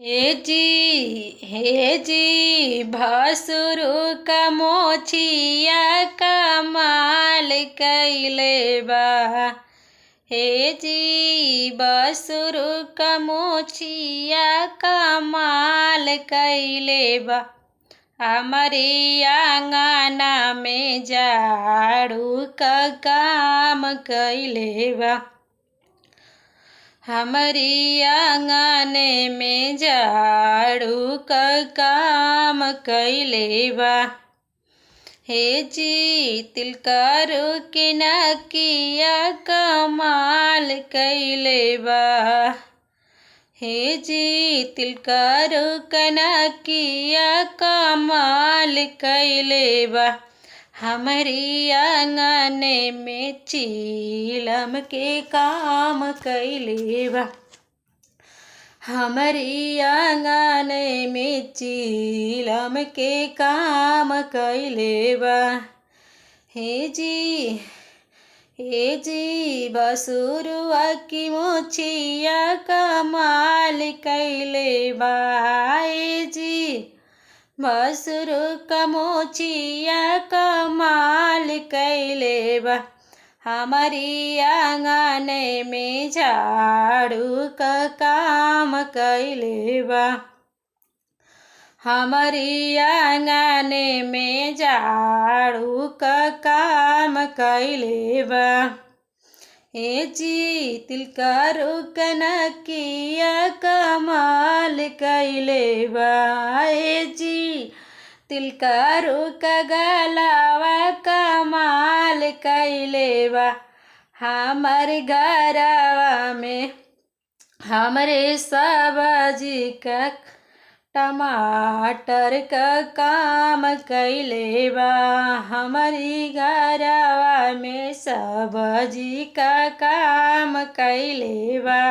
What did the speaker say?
हे जी भसुरु का मोछिया कमाल कैले बा। हे जी भसुरु का मोछिया कमाल कैले बा। हमारे आंगना में झाड़ू का काम कैले बा। हमारी आंगने में झाड़ू का काम कैले बा। हे जी तिलकारू के नकिया कमाल कैले बा। हे जी तिलकारू का नकिया कमाल कैले बा। हमारी आंगने में चीलम के काम कैले बा। हमारी आंगने में चीलम के काम कैले बा। हे जी बसुरुआ की मोछिया कमाल कैले बा। हे जी भसुरु का मोछिया कमाल कैले बा। हमारी आंगने में झाड़ू का काम कैले बा। हमारी आंगने में झाड़ू का काम कैले बा। हे जी तिलकारू का नकिया कमाल कैले बा। हे जी तिलकारू का गलावा कमाल कैले बा। हमारे घरवा में हमरे सब्जी का टमाटर का काम कैले बा। हमारी घरवा में सब्जी का काम कैले बा।